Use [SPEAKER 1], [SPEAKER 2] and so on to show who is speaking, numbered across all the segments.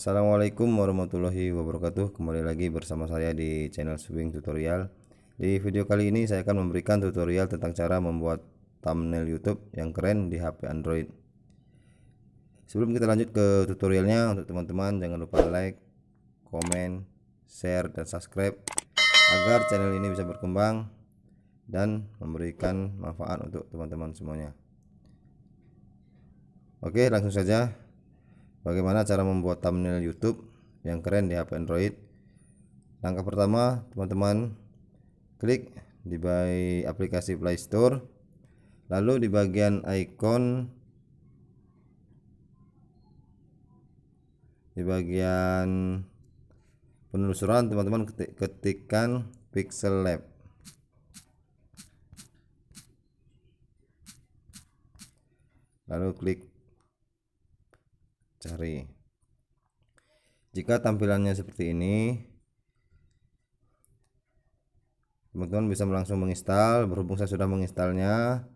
[SPEAKER 1] Assalamualaikum warahmatullahi wabarakatuh. Kembali lagi bersama saya di channel Swing Tutorial. Di video kali ini saya akan memberikan tutorial tentang cara membuat thumbnail YouTube yang keren di HP Android. Sebelum kita lanjut ke tutorialnya, untuk teman-teman jangan lupa like, komen, share, dan subscribe agar channel ini bisa berkembang dan memberikan manfaat untuk teman-teman semuanya. Oke, langsung saja. Bagaimana cara membuat thumbnail YouTube yang keren di HP Android? Langkah pertama, teman-teman klik di aplikasi Play Store, lalu di bagian icon, di bagian penelusuran, teman-teman ketikkan Pixel Lab. Lalu klik cari. Jika tampilannya seperti ini, teman-teman bisa langsung menginstal. Berhubung saya sudah menginstalnya,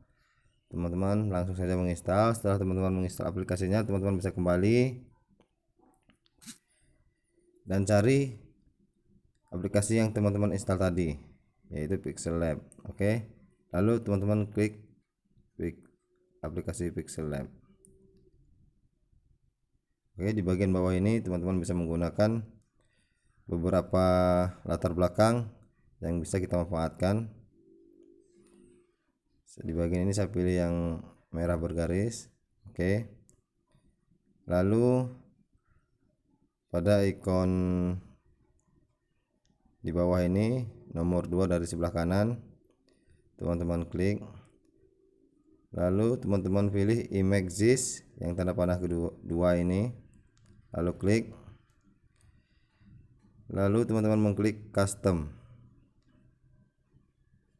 [SPEAKER 1] teman-teman langsung saja menginstal. Setelah teman-teman menginstal aplikasinya, teman-teman bisa kembali dan cari aplikasi yang teman-teman install tadi, yaitu Pixel Lab. Oke, lalu teman-teman klik aplikasi Pixel Lab. Oke, di bagian bawah ini teman-teman bisa menggunakan beberapa latar belakang yang bisa kita manfaatkan. Di bagian ini saya pilih yang merah bergaris. Oke, lalu pada ikon di bawah ini nomor 2 dari sebelah kanan, teman-teman klik, lalu teman-teman pilih images yang tanda panah kedua ini, lalu klik, lalu teman-teman mengklik custom.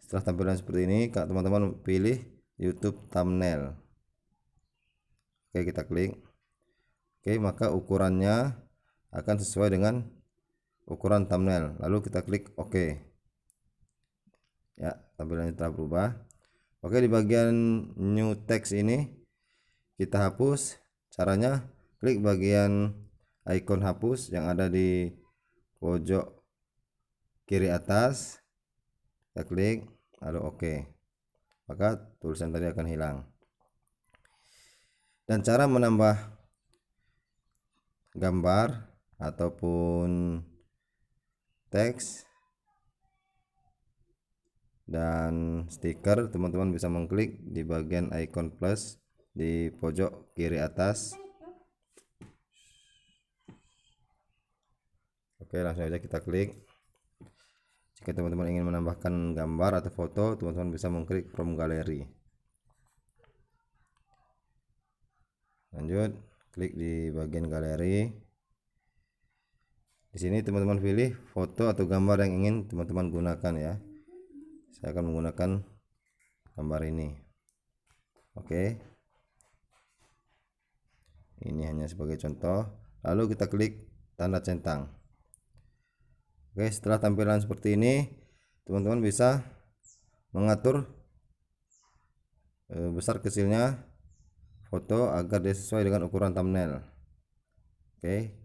[SPEAKER 1] Setelah tampilan seperti ini, teman-teman pilih YouTube thumbnail. Oke, kita klik. Oke, maka ukurannya akan sesuai dengan ukuran thumbnail. Lalu kita klik OK. Ya, tampilannya telah berubah. Oke, di bagian new text ini kita hapus. Caranya klik bagian icon hapus yang ada di pojok kiri atas, kita klik, lalu OK, maka tulisan tadi akan hilang. Dan cara menambah gambar ataupun teks dan stiker, teman-teman bisa mengklik di bagian icon plus di pojok kiri atas. Oke, langsung aja kita klik. Jika teman-teman ingin menambahkan gambar atau foto, teman-teman bisa mengklik from gallery. Lanjut, klik di bagian galeri. Di sini teman-teman pilih foto atau gambar yang ingin teman-teman gunakan ya. Saya akan menggunakan gambar ini. Oke. Ini hanya sebagai contoh. Lalu kita klik tanda centang. Oke, setelah tampilan seperti ini, teman-teman bisa mengatur besar kecilnya foto agar dia sesuai dengan ukuran thumbnail. Oke,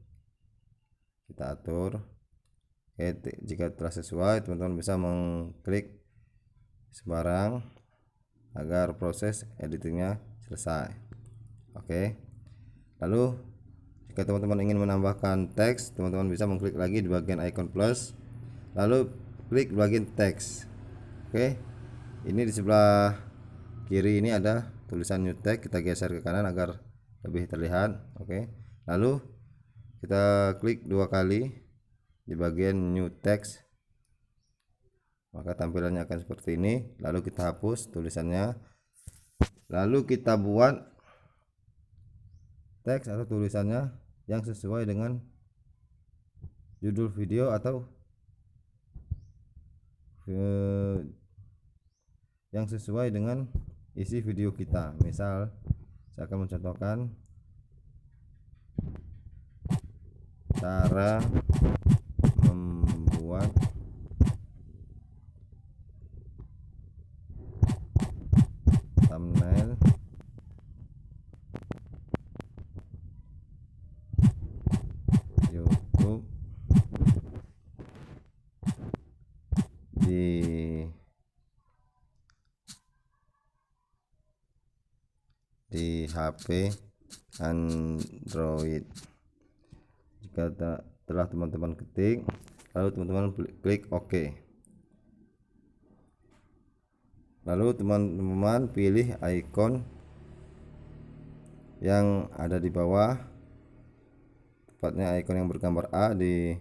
[SPEAKER 1] kita atur. Oke, jika telah sesuai, teman-teman bisa mengklik sembarang agar proses editingnya selesai. Oke, lalu jika teman-teman ingin menambahkan teks, teman-teman bisa mengklik lagi di bagian icon plus, lalu klik bagian teks. Oke, ini di sebelah kiri ini ada tulisan new text, kita geser ke kanan agar lebih terlihat. Oke, lalu kita klik 2 kali di bagian new text, maka tampilannya akan seperti ini. Lalu kita hapus tulisannya, lalu kita buat teks atau tulisannya yang sesuai dengan judul video atau yang sesuai dengan isi video kita. Misal saya akan mencontohkan cara membuat thumbnail HP Android. Jika telah teman-teman ketik, lalu teman-teman klik OK. Lalu teman-teman pilih icon yang ada di bawah, tepatnya icon yang bergambar A di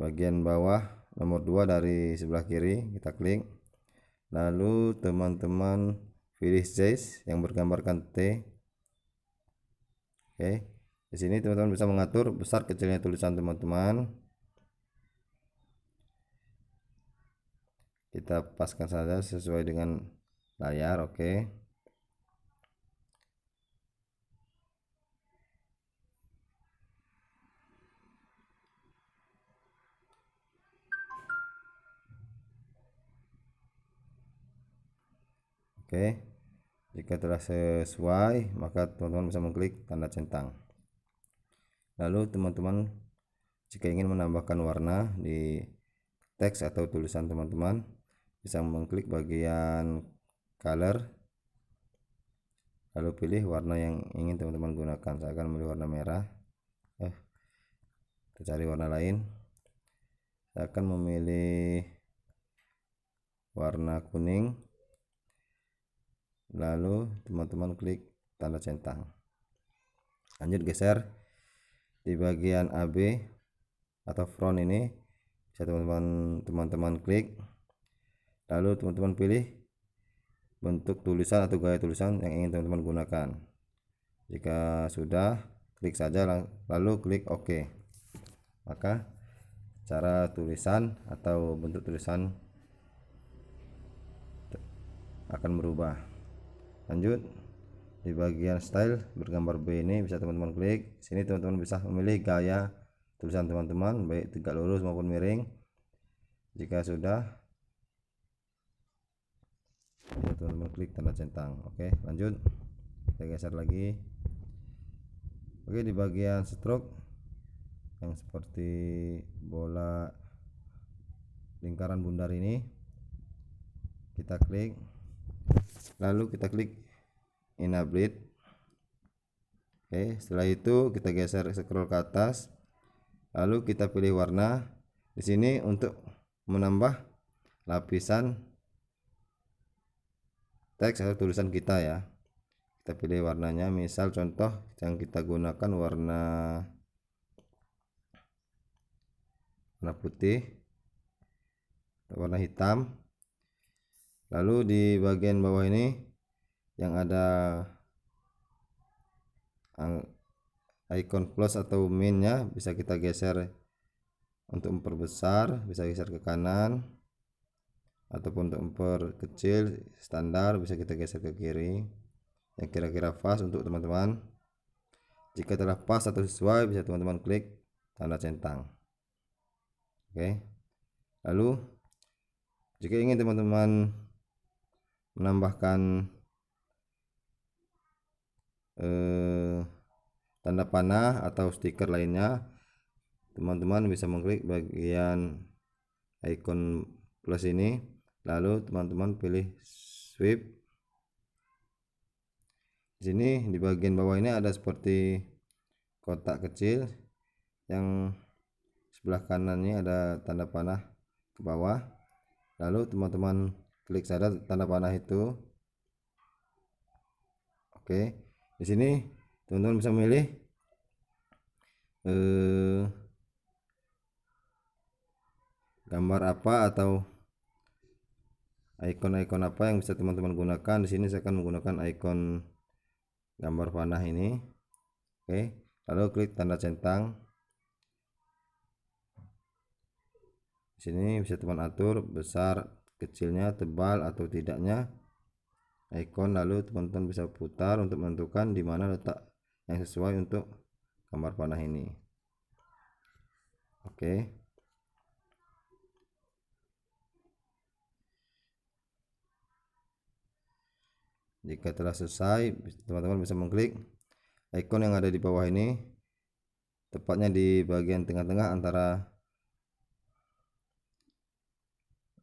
[SPEAKER 1] bagian bawah nomor 2 dari sebelah kiri, kita klik. Lalu teman-teman pilih size yang bergambarkan T. Oke, di sini teman-teman bisa mengatur besar kecilnya tulisan teman-teman. Kita paskan saja sesuai dengan layar. Oke. Oke, jika telah sesuai, maka teman-teman bisa mengklik tanda centang. Lalu teman-teman jika ingin menambahkan warna di teks atau tulisan teman-teman, bisa mengklik bagian color, lalu pilih warna yang ingin teman-teman gunakan. Saya akan memilih warna merah. Kita cari warna lain. Saya akan memilih warna kuning. Lalu teman-teman klik tanda centang. Lanjut geser di bagian AB atau front ini, bisa teman-teman klik. Lalu teman-teman pilih bentuk tulisan atau gaya tulisan yang ingin teman-teman gunakan. Jika sudah, klik saja lalu klik OK. Maka cara tulisan atau bentuk tulisan akan berubah. Lanjut di bagian style bergambar B ini, bisa teman-teman klik. Sini teman-teman bisa memilih gaya tulisan teman-teman, baik tegak lurus maupun miring. Jika sudah, ya teman-teman klik tanda centang. Oke, lanjut kita geser lagi. Oke, di bagian stroke yang seperti bola lingkaran bundar ini, kita klik, lalu kita klik enable. Oke, setelah itu kita geser scroll ke atas, lalu kita pilih warna. Di sini untuk menambah lapisan teks atau tulisan kita ya, kita pilih warnanya. Misal contoh yang kita gunakan warna putih, warna hitam. Lalu di bagian bawah ini yang ada icon plus atau minnya, bisa kita geser untuk memperbesar, bisa geser ke kanan, ataupun untuk memperkecil standar bisa kita geser ke kiri yang kira-kira pas untuk teman-teman. Jika telah pas atau sesuai, bisa teman-teman klik tanda centang. Oke, lalu jika ingin teman-teman menambahkan tanda panah atau stiker lainnya, teman-teman bisa mengklik bagian icon plus ini, lalu teman-teman pilih swipe. Di sini di bagian bawah ini ada seperti kotak kecil, yang sebelah kanannya ada tanda panah ke bawah. Lalu teman-teman klik saja tanda panah itu. Oke, di sini teman-teman bisa memilih gambar apa atau icon-icon apa yang bisa teman-teman gunakan. Di sini saya akan menggunakan icon gambar panah ini. Oke, lalu klik tanda centang. Di sini bisa teman atur besar kecilnya, tebal atau tidaknya icon. Lalu teman-teman bisa putar untuk menentukan di mana letak yang sesuai untuk gambar panah ini. Oke, jika telah selesai, teman-teman bisa mengklik icon yang ada di bawah ini, tepatnya di bagian tengah-tengah antara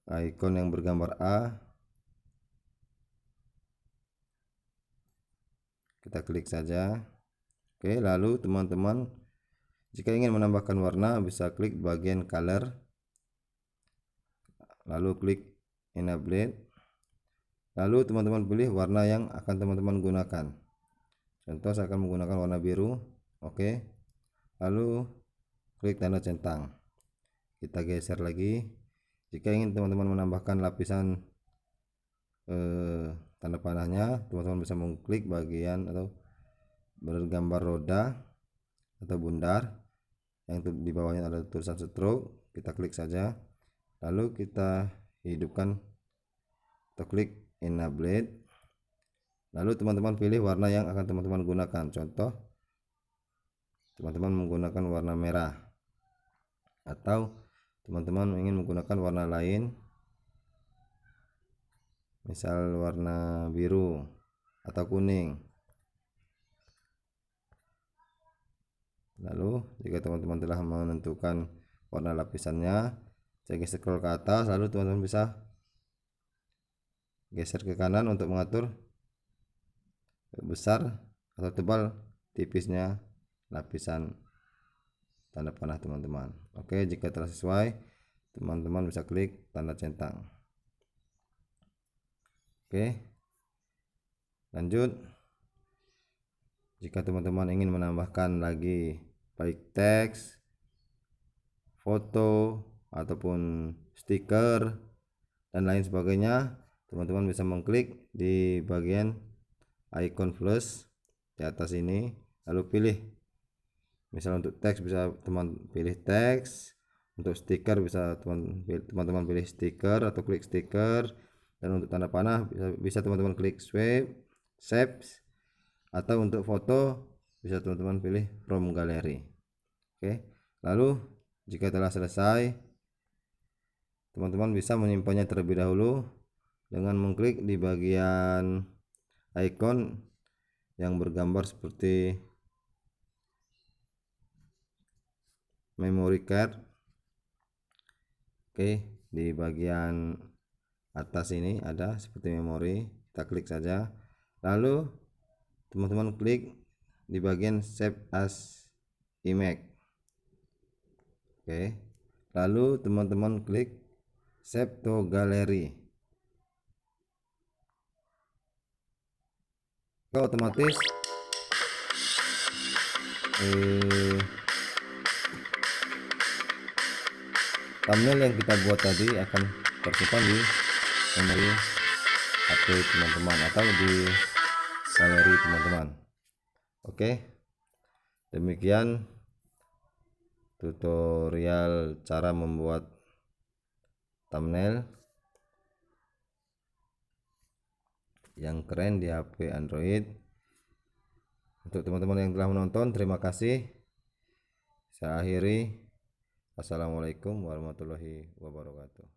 [SPEAKER 1] icon yang bergambar A kita klik saja. Oke, lalu teman-teman jika ingin menambahkan warna bisa klik bagian color, lalu klik enable, lalu teman-teman pilih warna yang akan teman-teman gunakan. Contoh saya akan menggunakan warna biru. Oke, lalu klik tanda centang, kita geser lagi. Jika ingin teman-teman menambahkan lapisan tanda panahnya, teman-teman bisa mengklik bagian atau bergambar roda atau bundar yang di bawahnya ada tulisan stroke, kita klik saja, lalu kita hidupkan atau klik enable, lalu teman-teman pilih warna yang akan teman-teman gunakan. Contoh teman-teman menggunakan warna merah, atau teman-teman ingin menggunakan warna lain, misal warna biru atau kuning. Lalu jika teman-teman telah menentukan warna lapisannya, saya scroll ke atas, lalu teman-teman bisa geser ke kanan untuk mengatur besar atau tebal tipisnya lapisan tanda panah teman-teman. Oke, jika telah sesuai, teman-teman bisa klik tanda centang. Oke, lanjut. Jika teman-teman ingin menambahkan lagi baik teks, foto, ataupun stiker dan lain sebagainya, teman-teman bisa mengklik di bagian icon plus di atas ini, lalu pilih. Misal untuk teks bisa teman pilih teks, untuk stiker bisa teman-teman pilih stiker atau klik stiker, dan untuk tanda panah bisa teman-teman klik swipe, save, atau untuk foto bisa teman-teman pilih from gallery. Oke, lalu jika telah selesai, teman-teman bisa menyimpannya terlebih dahulu dengan mengklik di bagian icon yang bergambar seperti memory card. Oke, di bagian atas ini ada seperti memori, kita klik saja, lalu teman-teman klik di bagian save as image. Oke, lalu teman-teman klik save to gallery. Otomatis thumbnail yang kita buat tadi akan tersimpan di memori HP teman-teman atau di galeri teman-teman. Oke, demikian tutorial cara membuat thumbnail yang keren di HP Android. Untuk teman-teman yang telah menonton, terima kasih. Saya akhiri. Assalamualaikum warahmatullahi wabarakatuh.